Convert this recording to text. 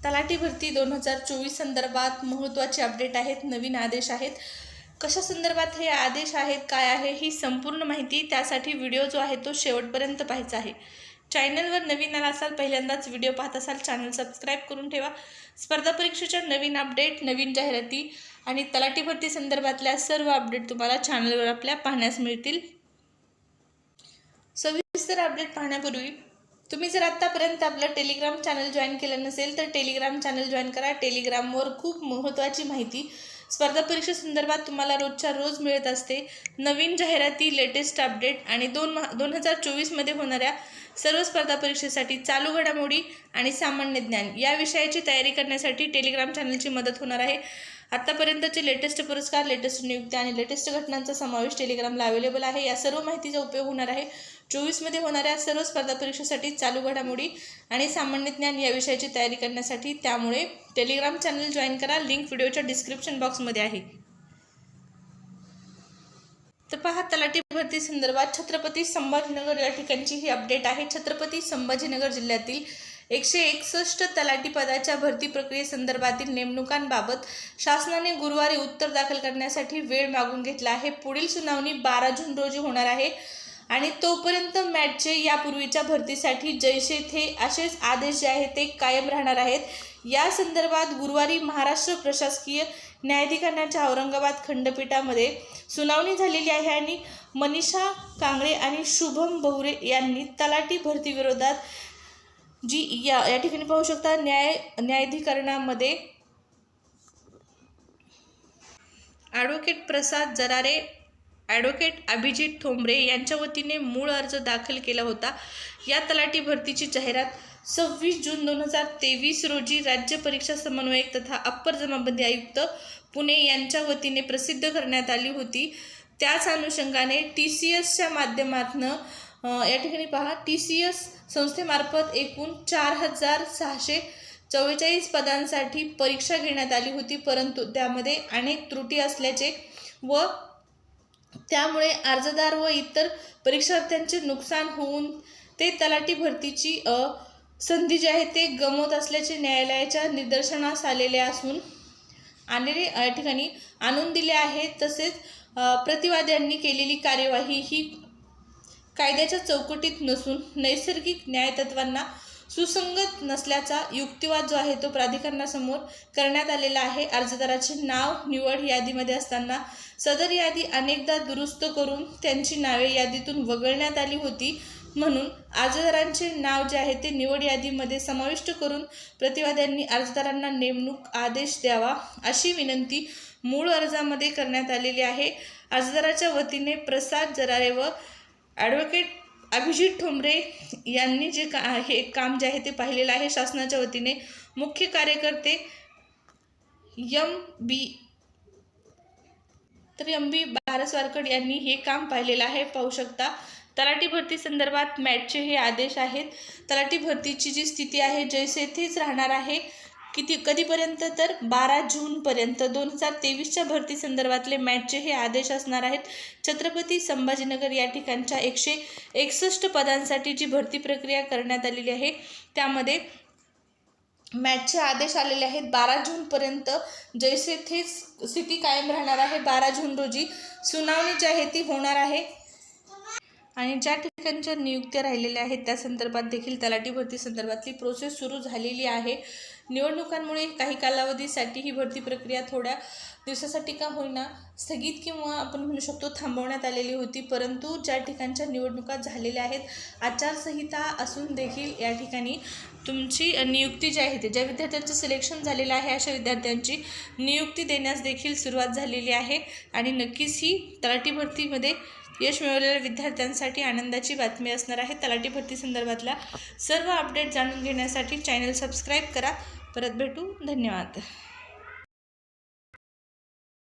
तलाठी भरती 2024 संदर्भात महत्त्वाचे अपडेट आहेत, नवीन आदेश आहेत. कशा संदर्भात हे आदेश आहेत, काय आहे ही संपूर्ण माहिती, त्यासाठी व्हिडिओ जो आहे तो शेवटपर्यंत पाहायचा आहे. चॅनलवर नवीन आला असाल, पहिल्यांदाच व्हिडिओ पाहत असाल, चॅनल सबस्क्राईब करून ठेवा. स्पर्धा परीक्षेच्या नवीन अपडेट, नवीन जाहिराती आणि तलाठी भरती संदर्भातल्या सर्व अपडेट तुम्हाला चॅनलवर आपल्या पाहण्यास मिळतील. सविस्तर अपडेट पाहण्यापूर्वी तुम्ही जर आत्तापर्यंत आपलं टेलिग्राम चॅनल जॉईन केलं नसेल तर टेलिग्राम चॅनल जॉईन करा. टेलिग्रामवर खूप महत्त्वाची माहिती स्पर्धा परीक्षे संदर्भात तुम्हाला रोजच्या रोज मिळत असते. नवीन जाहिराती, लेटेस्ट अपडेट आणि 2024मध्ये होणाऱ्या सर्व स्पर्धा परीक्षेसाठी चालू घडामोडी आणि सामान्य ज्ञान या विषयाची तयारी करण्यासाठी टेलिग्राम चॅनलची मदत होणार आहे. आतापर्यंतचे लेटेस्ट पुरस्कार, लेटेस्ट नियुक्त्या आणि लेटेस्ट घटनांचा समावेश टेलिग्रामला अवेलेबल आहे. या सर्व माहितीचा उपयोग होणार आहे 24मध्ये होणाऱ्या सर्व स्पर्धा परीक्षेसाठी चालू घडामोडी आणि सामान्य ज्ञान या विषयाची तयारी करण्यासाठी. त्यामुळे टेलिग्राम चॅनल जॉईन करा. लिंक व्हिडिओच्या डिस्क्रिप्शन बॉक्समध्ये आहे. तर पहा, तलाठी भरती संदर्भात छत्रपती संभाजीनगर या ठिकाणची ही अपडेट आहे. छत्रपती संभाजीनगर जिल्ह्यातील 161 तलाठी पदाच्या भरती प्रक्रियेसंदर्भातील नेमणुकांबाबत शासनाने गुरुवारी उत्तर दाखल करण्यासाठी वेळ मागून घेतला आहे. पुढील सुनावणी 12 जून रोजी होणार आहे आणि तोपर्यंत मॅटचे यापूर्वीच्या भरतीसाठी जैसे थे असेच आदेश जे आहेत ते कायम राहणार आहेत. या संदर्भात गुरुवारी महाराष्ट्र प्रशासकीय न्यायाधिकरणाच्या औरंगाबाद खंडपीठामध्ये सुनावणी झालेली आहे आणि मनीषा कांगळे आणि शुभम बहुरे यांनी तलाठी भरती विरोधात जी या ठिकाणी पाहू शकता न्यायाधिकरणामध्ये ॲडव्होकेट प्रसाद जरारे, ॲडव्होकेट अभिजित ठोंबरे यांच्या वतीने मूळ अर्ज दाखल केला होता. या तलाठी भरतीची जाहिरात 26 जून 2023 रोजी राज्य परीक्षा समन्वयक तथा अप्पर जमाबंदी आयुक्त पुणे यांच्या वतीने प्रसिद्ध करण्यात आली होती. त्याच अनुषंगाने TCSच्या माध्यमातून या ठिकाणी पहा, TCS संस्थेमार्फत एकूण 4644 पदांसाठी परीक्षा घेण्यात आली होती, परंतु त्यामध्ये अनेक त्रुटी असल्याचे व त्यामुळे अर्जदार व इतर परीक्षार्थ्यांचे नुकसान होऊन ते तलाठी भरतीची संधी जी आहे ते गमवत असल्याचे न्यायालयाच्या निदर्शनास आलेले या ठिकाणी आणून दिले आहे. तसेच प्रतिवाद्यांनी केलेली कार्यवाही ही कायद्याच्या चौकटीत नसून नैसर्गिक न्यायतत्वांना सुसंगत नसल्याचा युक्तिवाद जो आहे तो प्राधिकरणासमोर करण्यात आलेला आहे. अर्जदाराचे नाव निवड यादीमध्ये असताना सदर यादी अनेकदा दुरुस्त करून त्यांची नावे यादीतून वगळण्यात आली होती. म्हणून अर्जदारांचे नाव जे आहे ते निवड यादीमध्ये समाविष्ट करून प्रतिवाद्यांनी अर्जदारांना नेमणूक आदेश द्यावा अशी विनंती मूळ अर्जामध्ये करण्यात आलेली आहे. अर्जदाराच्या वतीने प्रसाद जरारे व ॲडव्होकेट अभिजित ठोंबरे यांनी जे हे काम जे आहे ते पाहिलेलं आहे. शासनाच्या वतीने मुख्य कार्यकर्ते MB भारस्वारकर यांनी हे काम पाहिलेलं आहे. पाहू शकता, तलाठी भरती संदर्भात मॅटचे हे आदेश आहेत. तलाठी भरतीची जी स्थिती आहे जैसे थेच राहणार आहे. कधीपर्यंत तर 12 जूनपर्यंत 2023च्या भरती संदर्भातले मॅटचे हे आदेश असणार आहेत. छत्रपती संभाजीनगर या ठिकाणच्या 161 पदांसाठी जी भरती प्रक्रिया करण्यात आलेली आहे त्यामध्ये मॅटचे आदेश आलेले आहेत. 12 जूनपर्यंत जैसे थेच स्थिती कायम राहणार आहे. 12 जून रोजी सुनावणी जी आहे ती होणार आहे आणि ज्या ठिकाणच्या नियुक्त्या राहिलेल्या आहेत त्या संदर्भात देखील तलाठी भरती संदर्भातली प्रोसेस सुरू झालेली आहे. निवडणुकांमुळे काही कालावधीसाठी ही भरती प्रक्रिया थोड्या दिवसासाठी का होईना स्थगित किंवा आपण म्हणू शकतो थांबवण्यात आलेली होती, परंतु ज्या ठिकाणच्या निवडणुका झालेल्या आहेत, आचारसंहिता असून देखील या ठिकाणी तुमची नियुक्ती जी आहे ते ज्या विद्यार्थ्यांचं सिलेक्शन झालेलं आहे अशा विद्यार्थ्यांची नियुक्ती देण्यास देखील सुरुवात झालेली आहे आणि नक्कीच ही तलाठी भरतीमध्ये यश मिळवलेल्या विद्यार्थ्यांसाठी आनंदाची बातमी असणार आहे. तलाठी भरती संदर्भातला सर्व अपडेट जाणून घेण्यासाठी चॅनल सबस्क्राईब करा. परत भेटू. धन्यवाद.